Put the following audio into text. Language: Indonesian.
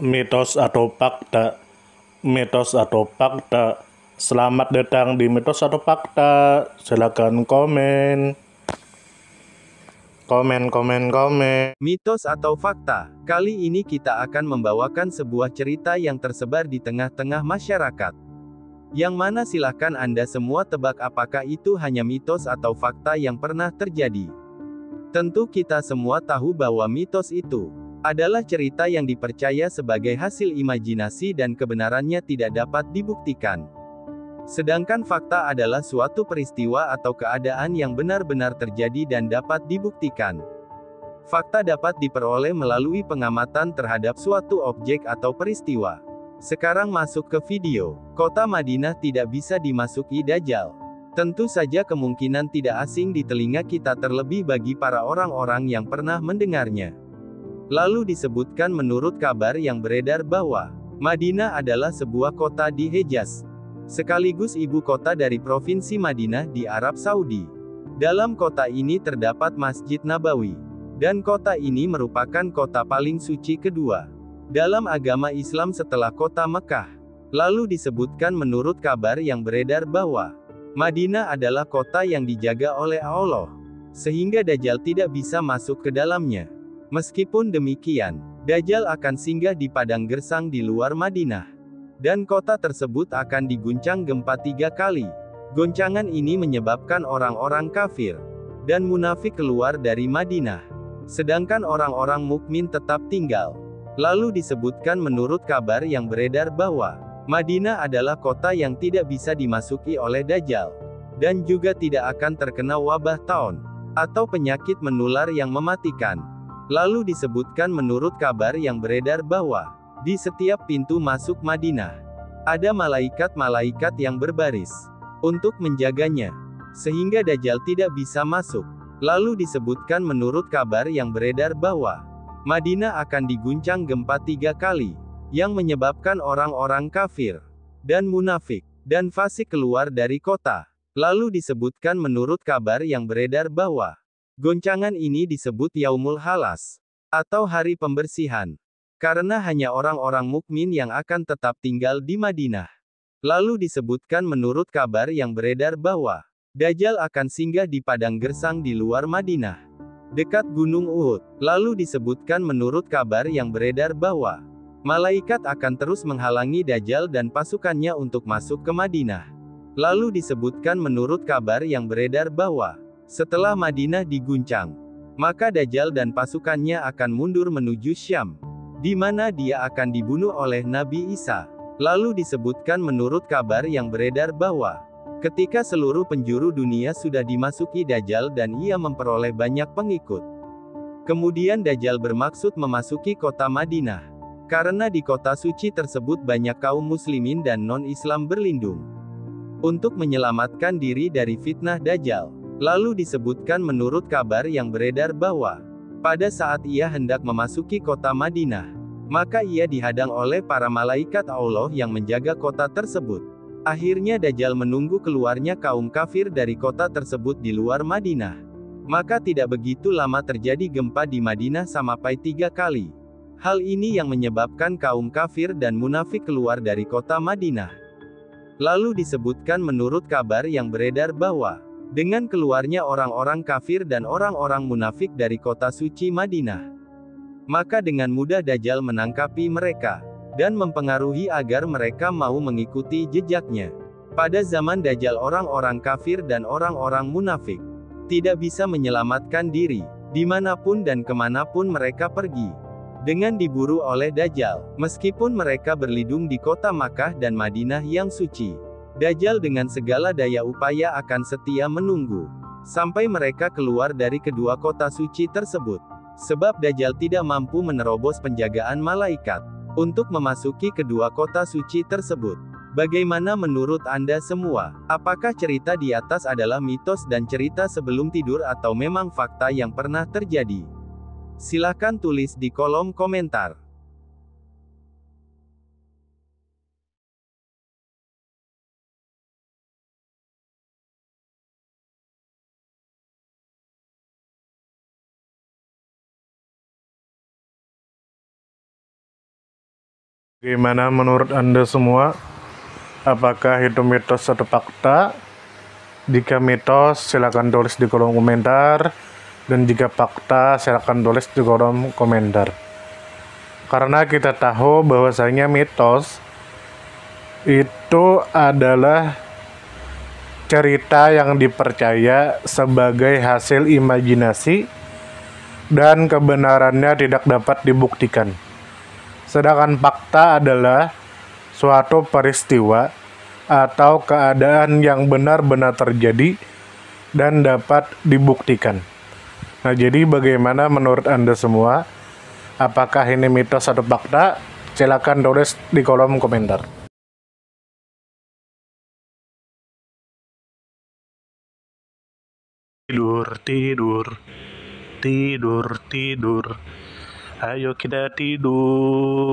Mitos atau fakta? Mitos atau fakta? Selamat datang di mitos atau fakta. Silakan komen. Komen. Mitos atau fakta? Kali ini kita akan membawakan sebuah cerita yang tersebar di tengah-tengah masyarakat. Yang mana silahkan Anda semua tebak apakah itu hanya mitos atau fakta yang pernah terjadi. Tentu kita semua tahu bahwa mitos itu adalah cerita yang dipercaya sebagai hasil imajinasi dan kebenarannya tidak dapat dibuktikan. Sedangkan fakta adalah suatu peristiwa atau keadaan yang benar-benar terjadi dan dapat dibuktikan. Fakta dapat diperoleh melalui pengamatan terhadap suatu objek atau peristiwa. Sekarang masuk ke video. Kota Madinah tidak bisa dimasuki Dajjal. Tentu saja kemungkinan tidak asing di telinga kita terlebih bagi para orang-orang yang pernah mendengarnya. Lalu disebutkan menurut kabar yang beredar bahwa Madinah adalah sebuah kota di Hejaz, sekaligus ibu kota dari provinsi Madinah di Arab Saudi. Dalam kota ini terdapat Masjid Nabawi, dan kota ini merupakan kota paling suci kedua dalam agama Islam setelah kota Mekah. Lalu disebutkan menurut kabar yang beredar bahwa Madinah adalah kota yang dijaga oleh Allah, sehingga Dajjal tidak bisa masuk ke dalamnya. Meskipun demikian, Dajjal akan singgah di padang gersang di luar Madinah. Dan kota tersebut akan diguncang gempa 3 kali. Goncangan ini menyebabkan orang-orang kafir dan munafik keluar dari Madinah. Sedangkan orang-orang mukmin tetap tinggal. Lalu disebutkan menurut kabar yang beredar bahwa Madinah adalah kota yang tidak bisa dimasuki oleh Dajjal, dan juga tidak akan terkena wabah taun atau penyakit menular yang mematikan. Lalu disebutkan menurut kabar yang beredar bahwa di setiap pintu masuk Madinah ada malaikat-malaikat yang berbaris untuk menjaganya, sehingga Dajjal tidak bisa masuk. Lalu disebutkan menurut kabar yang beredar bahwa Madinah akan diguncang gempa 3 kali, yang menyebabkan orang-orang kafir dan munafik dan fasik keluar dari kota. Lalu disebutkan menurut kabar yang beredar bahwa goncangan ini disebut Yaumul Halas, atau hari pembersihan, karena hanya orang-orang mukmin yang akan tetap tinggal di Madinah. Lalu disebutkan menurut kabar yang beredar bahwa Dajjal akan singgah di padang gersang di luar Madinah, dekat Gunung Uhud. Lalu disebutkan menurut kabar yang beredar bahwa malaikat akan terus menghalangi Dajjal dan pasukannya untuk masuk ke Madinah. Lalu disebutkan menurut kabar yang beredar bahwa setelah Madinah diguncang, maka Dajjal dan pasukannya akan mundur menuju Syam, di mana dia akan dibunuh oleh Nabi Isa. Lalu disebutkan menurut kabar yang beredar bahwa ketika seluruh penjuru dunia sudah dimasuki Dajjal dan ia memperoleh banyak pengikut, kemudian Dajjal bermaksud memasuki kota Madinah. Karena di kota suci tersebut banyak kaum muslimin dan non-Islam berlindung untuk menyelamatkan diri dari fitnah Dajjal. Lalu disebutkan menurut kabar yang beredar bahwa pada saat ia hendak memasuki kota Madinah, maka ia dihadang oleh para malaikat Allah yang menjaga kota tersebut. Akhirnya Dajjal menunggu keluarnya kaum kafir dari kota tersebut di luar Madinah. Maka tidak begitu lama terjadi gempa di Madinah sampai 3 kali. Hal ini yang menyebabkan kaum kafir dan munafik keluar dari kota Madinah. Lalu disebutkan menurut kabar yang beredar bahwa dengan keluarnya orang-orang kafir dan orang-orang munafik dari kota suci Madinah, maka dengan mudah Dajjal menangkapi mereka dan mempengaruhi agar mereka mau mengikuti jejaknya. Pada zaman Dajjal orang-orang kafir dan orang-orang munafik tidak bisa menyelamatkan diri, dimanapun dan kemanapun mereka pergi, dengan diburu oleh Dajjal. Meskipun mereka berlindung di kota Makkah dan Madinah yang suci, Dajjal dengan segala daya upaya akan setia menunggu sampai mereka keluar dari kedua kota suci tersebut. Sebab Dajjal tidak mampu menerobos penjagaan malaikat untuk memasuki kedua kota suci tersebut. Bagaimana menurut Anda semua? Apakah cerita di atas adalah mitos dan cerita sebelum tidur atau memang fakta yang pernah terjadi? Silakan tulis di kolom komentar. Gimana menurut Anda semua? Apakah itu mitos atau fakta? Jika mitos, silakan tulis di kolom komentar. Dan jika fakta, silakan tulis di kolom komentar. Karena kita tahu bahwasanya mitos itu adalah cerita yang dipercaya sebagai hasil imajinasi dan kebenarannya tidak dapat dibuktikan. Sedangkan fakta adalah suatu peristiwa atau keadaan yang benar-benar terjadi dan dapat dibuktikan. Nah, jadi bagaimana menurut Anda semua? Apakah ini mitos atau fakta? Silakan tulis di kolom komentar. Tidur, tidur, tidur, tidur. Ayo kita tidur.